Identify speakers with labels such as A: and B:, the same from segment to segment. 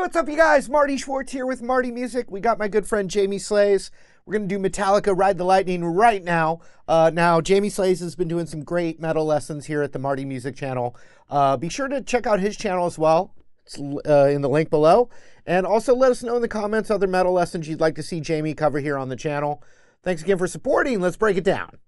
A: what's up, you guys? Marty Schwartz here with Marty Music. We got my good friend Jamie Slays. We're going to do Metallica Ride the Lightning right now. Now, Jamie Slays has been doing some great metal lessons here at the Marty Music channel. Be sure to check out his channel as well. It's in the link below. And also let us know in the comments other metal lessons you'd like to see Jamie cover here on the channel. Thanks again for supporting. Let's break it down.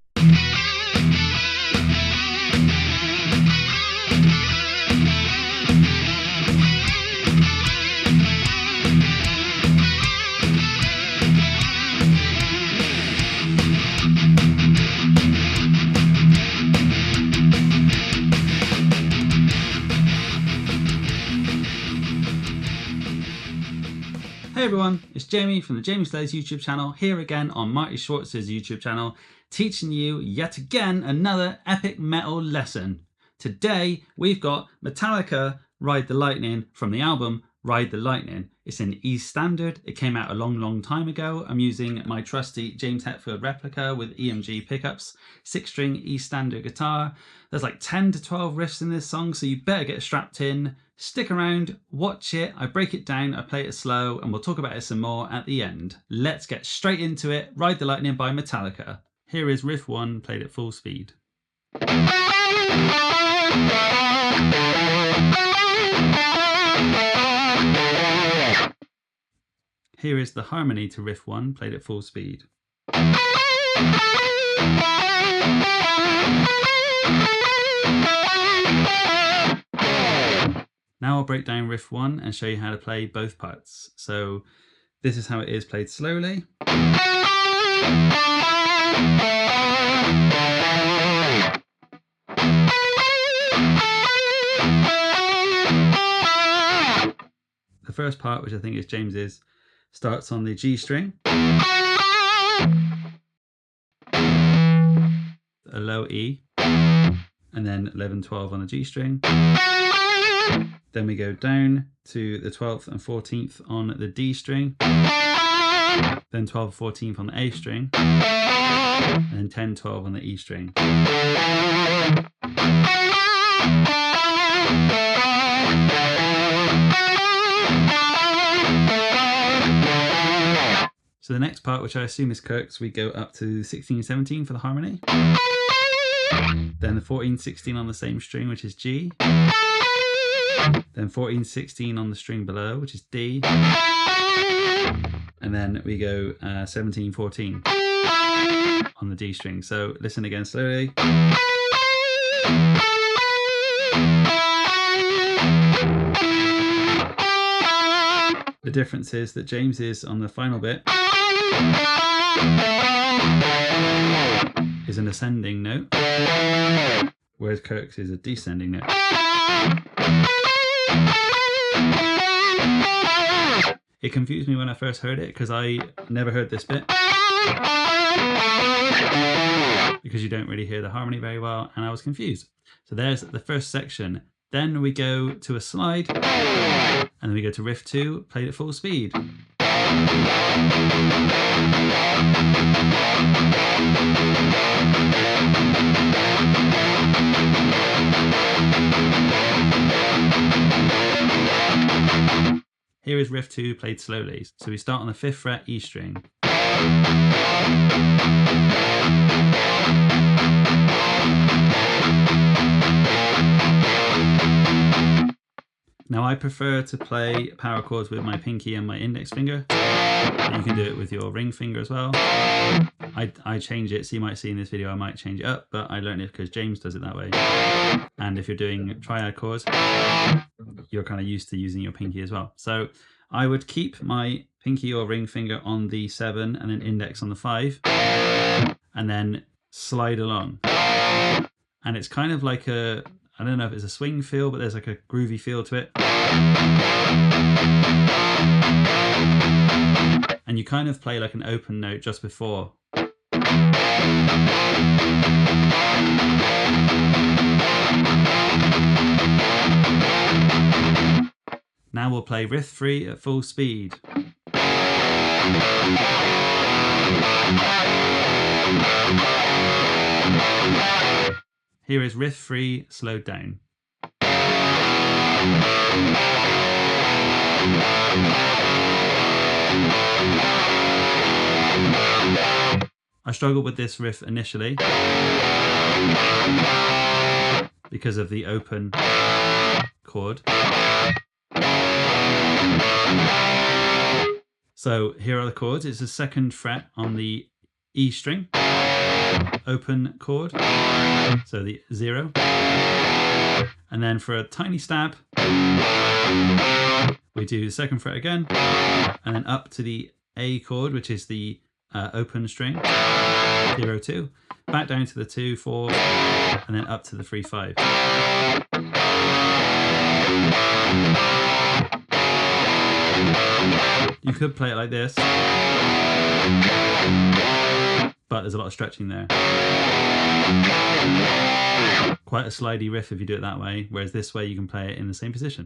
B: Hey everyone, it's Jamie from the Jamie Slays YouTube channel, here again on Marty Schwartz's YouTube channel, teaching you yet again another epic metal lesson. Today we've got Metallica Ride the Lightning from the album Ride the Lightning. It's in E standard. It came out a long time ago. I'm using my trusty James Hetfield replica with EMG pickups, 6-string E standard guitar. There's like 10 to 12 riffs in this song, so you better get strapped in. Stick around, watch it, I break it down, I play it slow, and we'll talk about it some more at the end. Let's get straight into it. Ride the Lightning by Metallica. Here is riff 1 played at full speed. Here is the harmony to riff 1 played at full speed. Now I'll break down riff 1 and show you how to play both parts. So this is how it is played slowly. The first part, which I think is James's, starts on the G string, a low E, and then 11/12 on the G string. Then we go down to the 12th and 14th on the D string, then 12th, 14th on the A string, and 10, 12 on the E string. So the next part, which I assume is Kirk's, we go up to 16, 17 for the harmony. Then the 14, 16 on the same string, which is G. Then 14, 16 on the string below, which is D. And then we go 17, 14 on the D string. So listen again slowly. The difference is that James is on the final bit is an ascending note, whereas Kirk's is a descending note. It confused me when I first heard it because I never heard this bit because you don't really hear the harmony very well, and I was confused. So there's the first section. Then we go to a slide and then we go to riff 2 played at full speed. Here is riff 2 played slowly. So we start on the 5th fret E string. Now I prefer to play power chords with my pinky and my index finger. You can do it with your ring finger as well. I change it, so you might see in this video I might change it up, but I learned it because James does it that way. And if you're doing triad chords, you're kind of used to using your pinky as well. So I would keep my pinky or ring finger on the 7 and then index on the 5, and then slide along. And it's kind of like a, I don't know if it's a swing feel, but there's like a groovy feel to it. And you kind of play like an open note just before. Now we'll play riff 3 at full speed. Here is riff 3 slowed down. I struggled with this riff initially because of the open chord. So here are the chords. It's the 2nd fret on the E string, open chord, so the 0. And then for a tiny stab, we do the 2nd fret again, and then up to the A chord, which is the open string, 0, 2, back down to the 2, 4, and then up to the 3, 5. You could play it like this, but there's a lot of stretching there. Quite a slidey riff if you do it that way, whereas this way you can play it in the same position.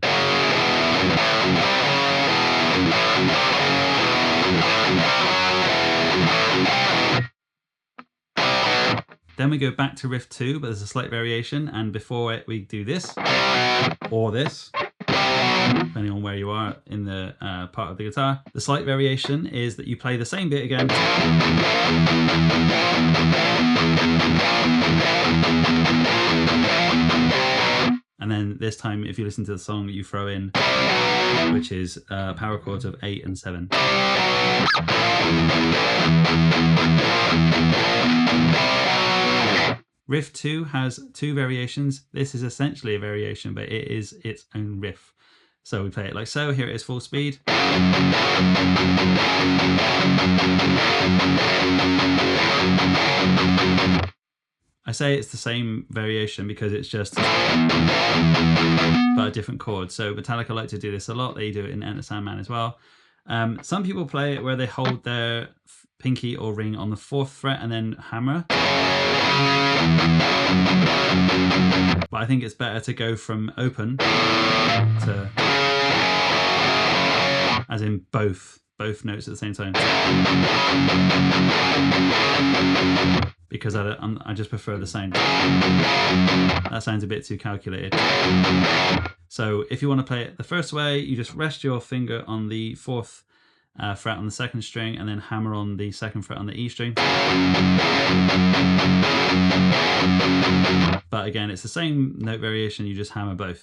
B: Then we go back to riff 2, but there's a slight variation, and before it we do this, or this, depending on where you are in the part of the guitar. The slight variation is that you play the same bit again, and then this time if you listen to the song you throw in, which is power chords of 8 and 7. Riff 2 has 2 variations. This is essentially a variation, but it is its own riff. So we play it like so. Here it is full speed. I say it's the same variation because it's just but a different chord. So Metallica like to do this a lot. They do it in Enter Sandman as well. Some people play it where they hold their pinky or ring on the 4th fret and then hammer. But I think it's better to go from open to, as in both notes at the same time, because I just prefer the sound. That sounds a bit too calculated. So if you want to play it the first way, you just rest your finger on the 4th fret on the 2nd string and then hammer on the 2nd fret on the E string. But again, it's the same note variation, you just hammer both.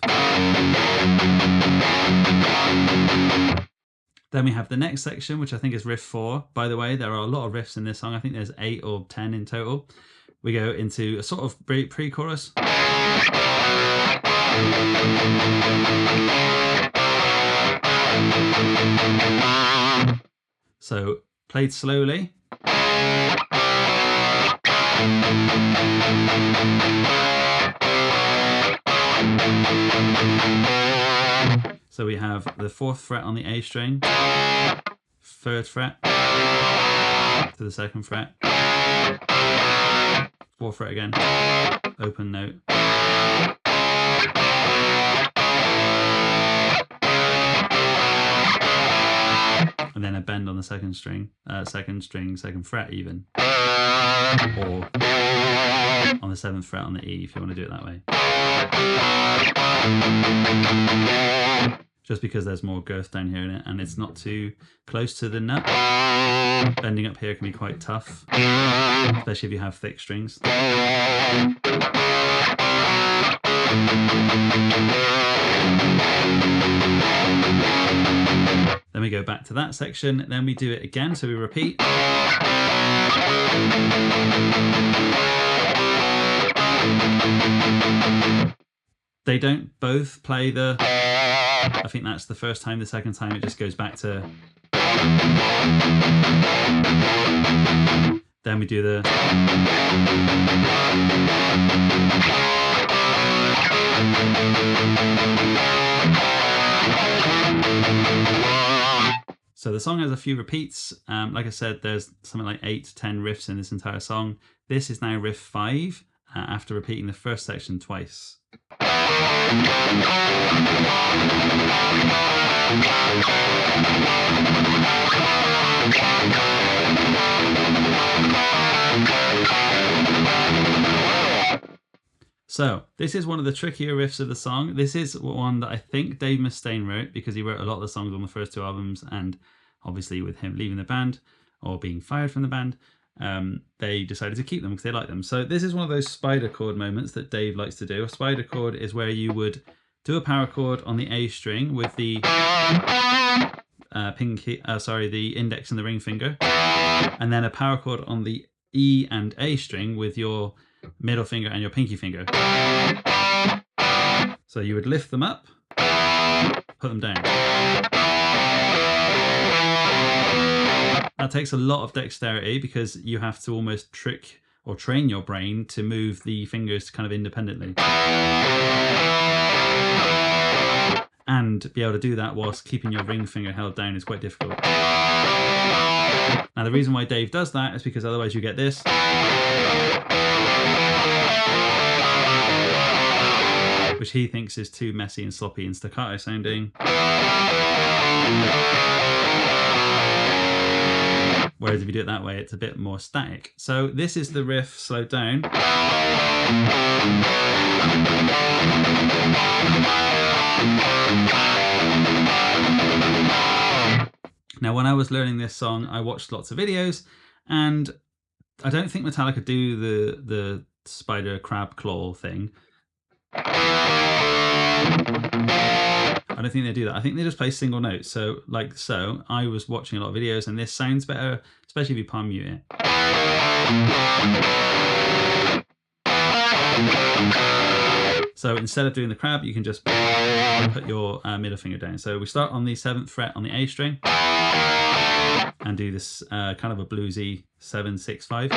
B: Then we have the next section, which I think is riff 4. By the way, there are a lot of riffs in this song. I think there's 8 or 10 in total. We go into a sort of pre-chorus. So played slowly. So we have the 4th fret on the A string, 3rd fret to the 2nd fret, 4th fret again, open note, and then a bend on the 2nd string, 2nd fret even, or on the 7th fret on the E if you want to do it that way. Just because there's more girth down here in it and it's not too close to the nut. Bending up here can be quite tough, especially if you have thick strings. Then we go back to that section, then we do it again, so we repeat. They don't both play the, I think that's the first time, the second time it just goes back to. Then we do the. So the song has a few repeats. Like I said, there's something like 8 to 10 riffs in this entire song. This is now riff 5 after repeating the first section twice. So this is one of the trickier riffs of the song. This is one that I think Dave Mustaine wrote, because he wrote a lot of the songs on the first 2 albums, and obviously with him leaving the band or being fired from the band, they decided to keep them because they like them. So this is one of those spider chord moments that Dave likes to do. A spider chord is where you would do a power chord on the A string with the the index and the ring finger, and then a power chord on the E and A string with your middle finger and your pinky finger. So you would lift them up, put them down. That takes a lot of dexterity because you have to almost trick or train your brain to move the fingers kind of independently. And be able to do that whilst keeping your ring finger held down is quite difficult. Now the reason why Dave does that is because otherwise you get this. Which he thinks is too messy and sloppy and staccato sounding. Whereas if you do it that way, it's a bit more static. So this is the riff slowed down. Now, when I was learning this song, I watched lots of videos, and I don't think Metallica do the spider crab claw thing. I don't think they do that. I think they just play single notes. So, like so, I was watching a lot of videos, and this sounds better, especially if you palm mute it. So instead of doing the crab, you can just put your middle finger down. So we start on the 7th fret on the A string and do this kind of a bluesy 7, 6, 5.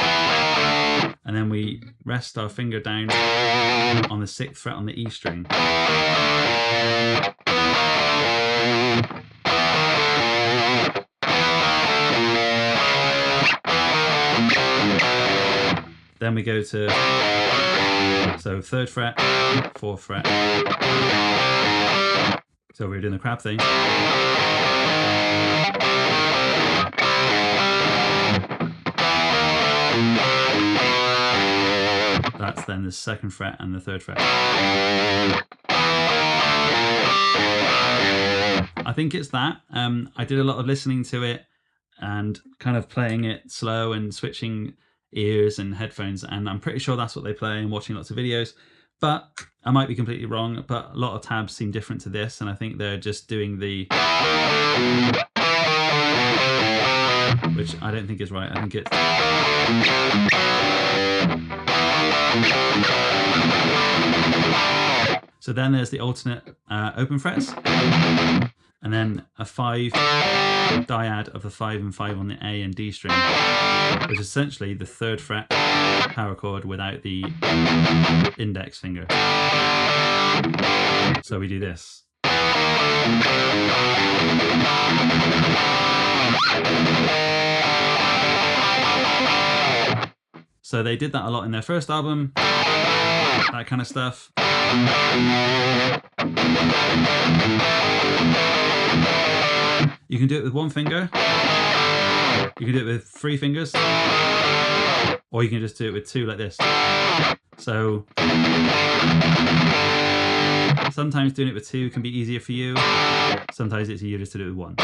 B: And then we rest our finger down on the 6th fret on the E string. Then we go to, so 3rd fret, 4th fret. So we're doing the crab thing. That's then the 2nd fret and the 3rd fret. I think it's that. I did a lot of listening to it and kind of playing it slow and switching ears and headphones, and I'm pretty sure that's what they play, and watching lots of videos, but I might be completely wrong. But a lot of tabs seem different to this, and I think they're just doing the, which I don't think is right. I think it's, so then there's the alternate open frets, and then a 5 dyad of the 5 and 5 on the A and D string, which is essentially the 3rd fret power chord without the index finger. So we do this. So they did that a lot in their first album, that kind of stuff. You can do it with 1 finger, you can do it with 3 fingers, or you can just do it with 2 like this. So sometimes doing it with 2 can be easier for you, sometimes it's easier just to do it with 1.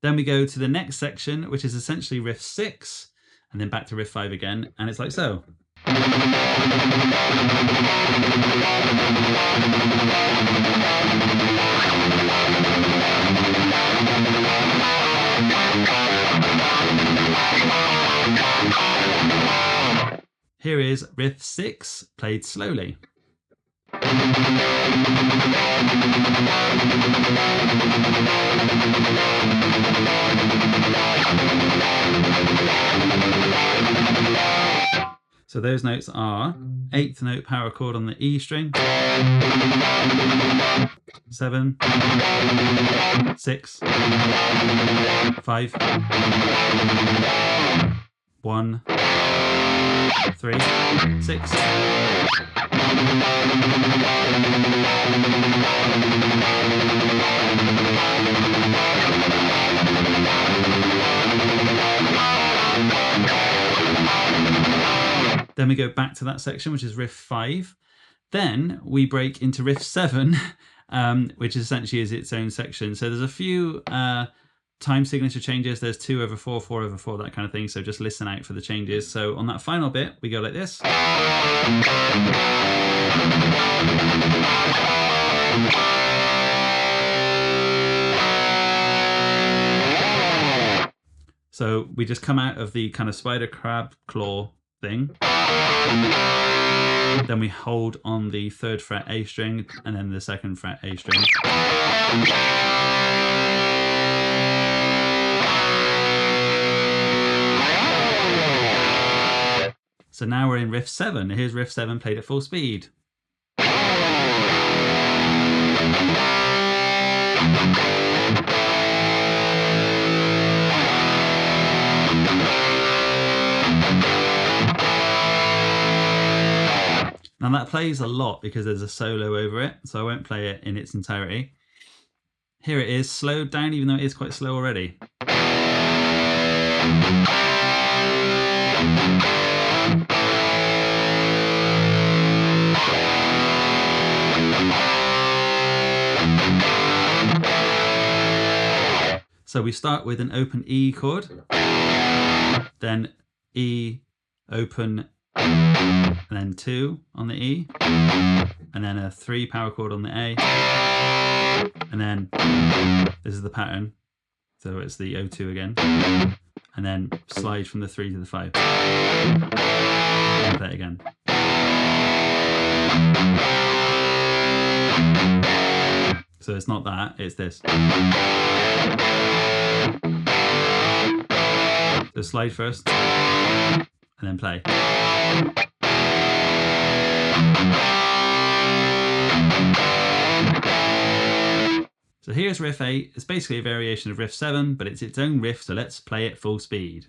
B: Then we go to the next section, which is essentially riff 6, and then back to riff 5 again, and it's like so. Here is riff 6 played slowly. So those notes are 8th note power chord on the E string, 7, 6, 5, 1, 3, 6. Then we go back to that section, which is riff 5. Then we break into riff 7, which essentially is its own section. So there's a few time signature changes. There's 2/4, 4/4, that kind of thing. So just listen out for the changes. So on that final bit, we go like this. So we just come out of the kind of spider crab claw thing. Then we hold on the 3rd fret A string and then the 2nd fret A string. So now we're in riff 7. Here's riff 7 played at full speed. Now that plays a lot because there's a solo over it, so I won't play it in its entirety. Here it is, slowed down, even though it is quite slow already. So we start with an open E chord, then E, open, and then 2 on the E, and then a 3 power chord on the A, and then this is the pattern, so it's the O2 again, and then slide from the 3 to the 5, and play it again. So it's not that, it's this. So slide first, and then play. So here's riff 8. It's basically a variation of riff 7, but it's its own riff, so let's play it full speed.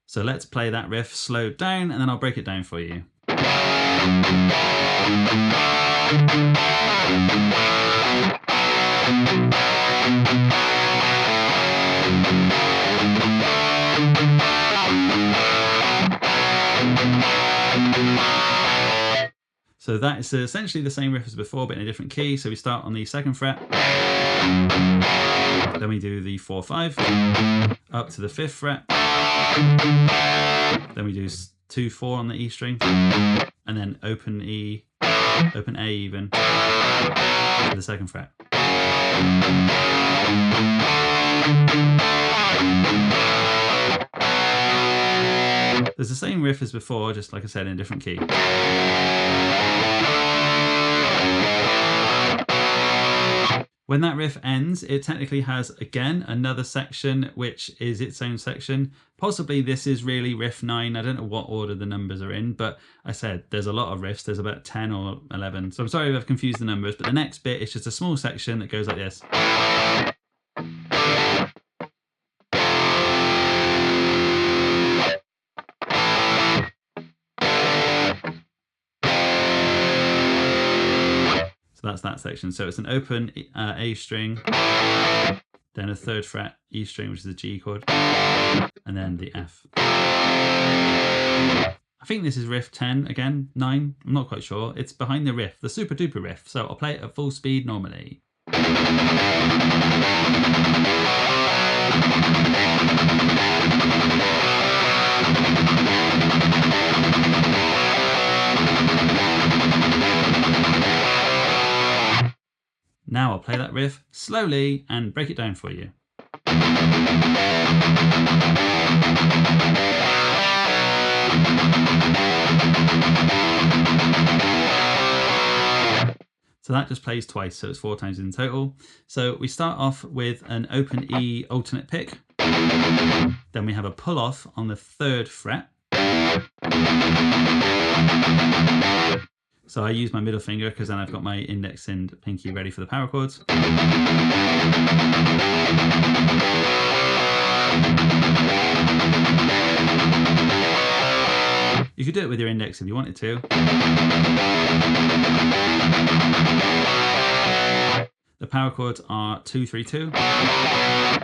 B: So let's play that riff slowed down, and then I'll break it down for you. So that is essentially the same riff as before, but in a different key. So we start on the 2nd fret, then we do the 4/5 up to the 5th fret, then we do 2/4 on the E string, and then open E, open A even, to the 2nd fret. There's the same riff as before, just like I said, in a different key. When that riff ends, it technically has, again, another section, which is its own section. Possibly this is really riff 9. I don't know what order the numbers are in, but I said there's a lot of riffs. There's about 10 or 11. So I'm sorry if I've confused the numbers, but the next bit is just a small section that goes like this. That's that section. So it's an open A string, then a 3rd fret E string, which is a G chord, and then the F. I think this is riff 10 again, 9, I'm not quite sure. It's behind the riff, the super duper riff. So I'll play it at full speed normally. Now I'll play that riff slowly and break it down for you. So that just plays twice, so it's 4 times in total. So we start off with an open E alternate pick. Then we have a pull off on the 3rd fret. So I use my middle finger because then I've got my index and pinky ready for the power chords. You could do it with your index if you wanted to. The power chords are 2, 3, 2,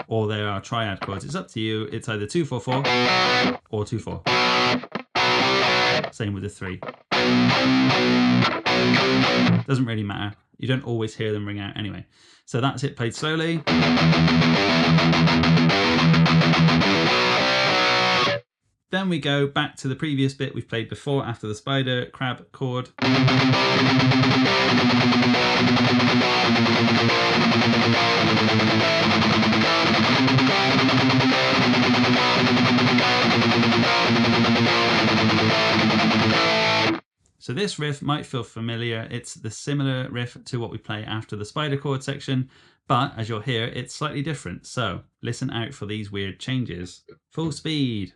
B: or they are triad chords. It's up to you. It's either 2, 4, 4 or 2, 4. Same with the 3. Doesn't really matter. You don't always hear them ring out anyway. So that's it played slowly. Then we go back to the previous bit we've played before after the spider crab chord. So this riff might feel familiar. It's the similar riff to what we play after the spider chord section, but as you'll hear, it's slightly different. So listen out for these weird changes. Full speed.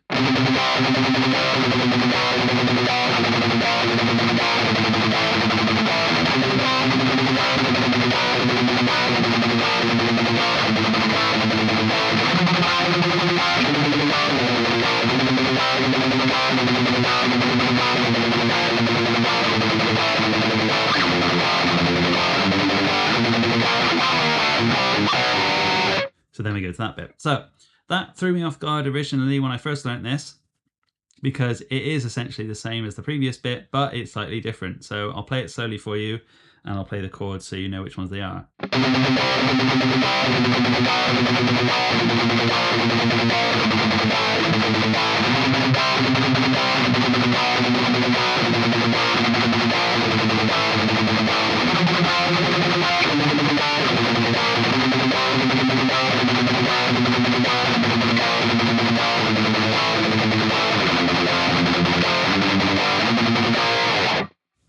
B: So then we go to that bit. So that threw me off guard originally when I first learnt this, because it is essentially the same as the previous bit, but it's slightly different. So I'll play it slowly for you, and I'll play the chords so you know which ones they are.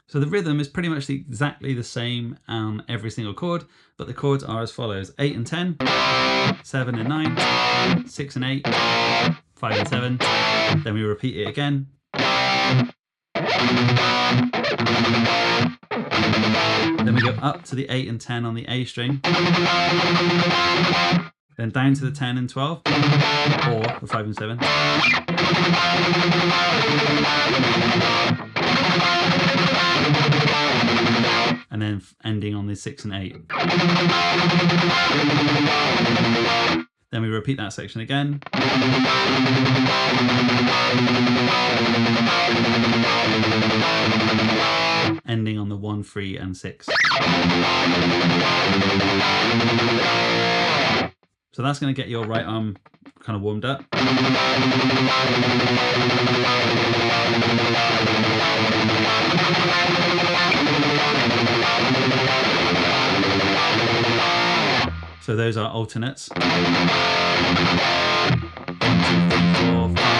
B: So the rhythm is pretty much exactly the same on every single chord, but the chords are as follows: 8 and 10, 7 and 9, 6 and 8, 5 and 7. Then we repeat it again. Then we go up to the 8 and 10 on the A string. Then down to the 10 and 12, or the 5 and 7. And then ending on the 6 and 8. Then we repeat that section again. Ending on the 1, 3 and 6. So that's going to get your right arm kind of warmed up. So those are alternates. 1, 2, 3, 4, 5.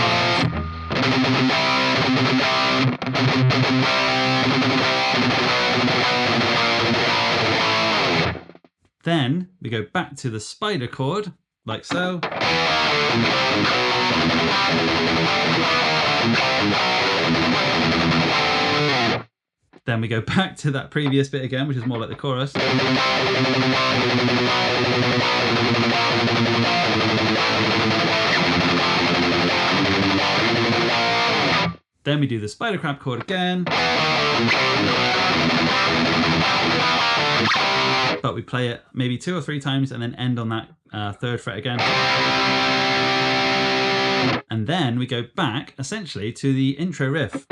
B: Then we go back to the spider chord, like so. Then we go back to that previous bit again, which is more like the chorus. Then we do the spider crab chord again. But we play it maybe 2 or 3 times and then end on that 3rd fret again. And then we go back essentially to the intro riff.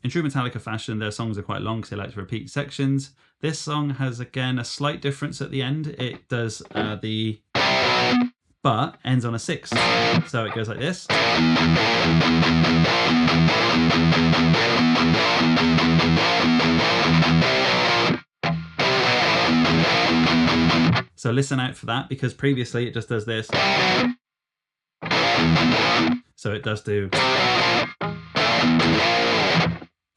B: In true Metallica fashion, their songs are quite long because they like to repeat sections. This song has, again, a slight difference at the end. It does the but ends on a 6. So it goes like this. So listen out for that, because previously it just does this. So it does do,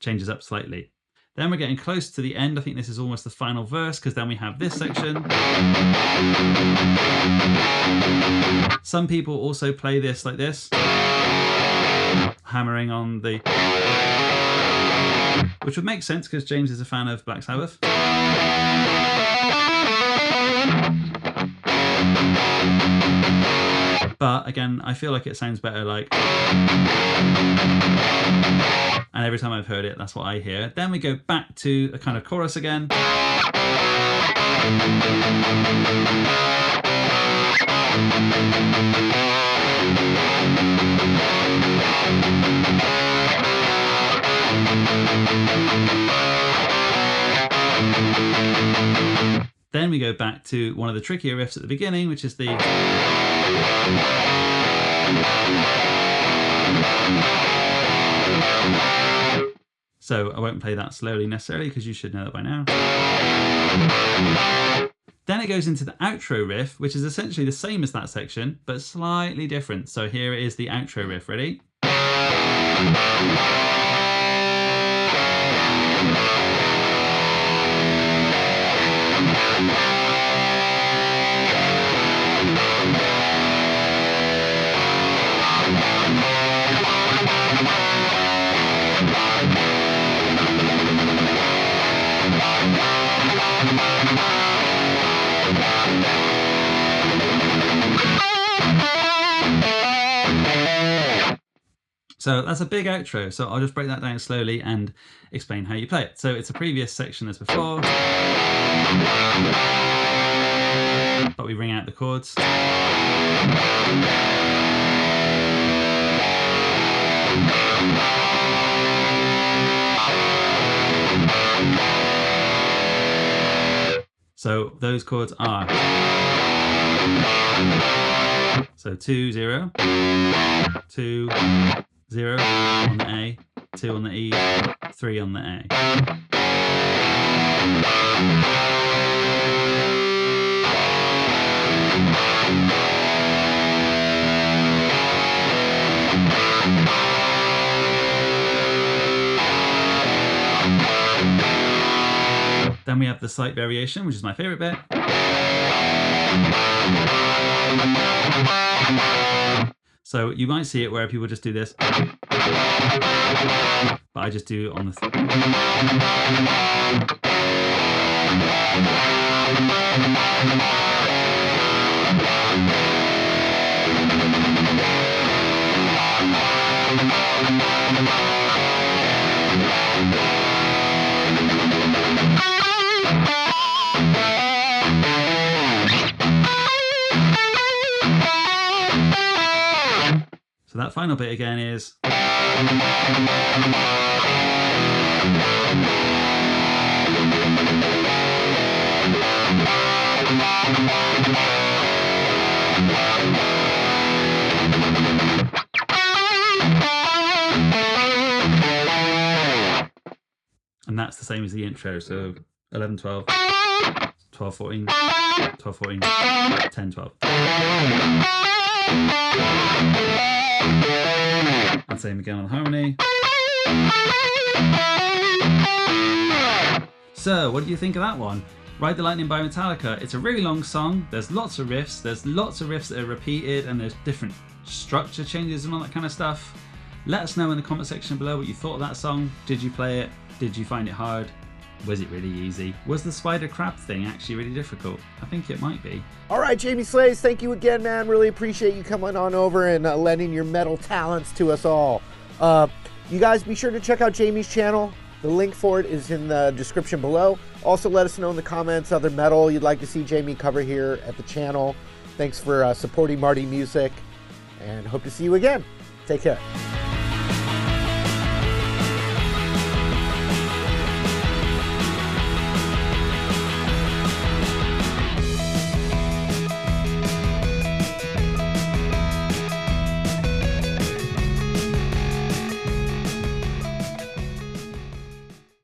B: changes up slightly. Then we're getting close to the end. I think this is almost the final verse, because then we have this section. Some people also play this like this, hammering on the, which would make sense because James is a fan of Black Sabbath. But again, I feel like it sounds better like, and every time I've heard it, that's what I hear. Then we go back to a kind of chorus again. Then we go back to one of the trickier riffs at the beginning, which is the... So I won't play that slowly necessarily because you should know that by now. Then it goes into the outro riff, which is essentially the same as that section, but slightly different. So here it is, the outro riff. Ready? So that's a big outro. So I'll just break that down slowly and explain how you play it. So it's a previous section as before, but we ring out the chords. So those chords are, so 2, 0, 2, 0 on the A, 2 on the E, 3 on the A. Then we have the slight variation, which is my favorite bit. So you might see it where people just do this, but I just do on the So that final bit again is, and that's the same as the intro. So 11, 12, 12, 14, 12, 14, 10, 12. And same again on the harmony. So, what do you think of that one? Ride the Lightning by Metallica. It's a really long song. There's lots of riffs. There's lots of riffs that are repeated, and there's different structure changes and all that kind of stuff. Let us know in the comment section below what you thought of that song. Did you play it? Did you find it hard? Was it really easy? Was the spider crab thing actually really difficult? I think it might be.
A: All right, Jamie Slays, thank you again, man. Really appreciate you coming on over and lending your metal talents to us all. You guys be sure to check out Jamie's channel. The link for it is in the description below. Also, let us know in the comments other metal you'd like to see Jamie cover here at the channel. Thanks for supporting Marty Music, and hope to see you again. Take care.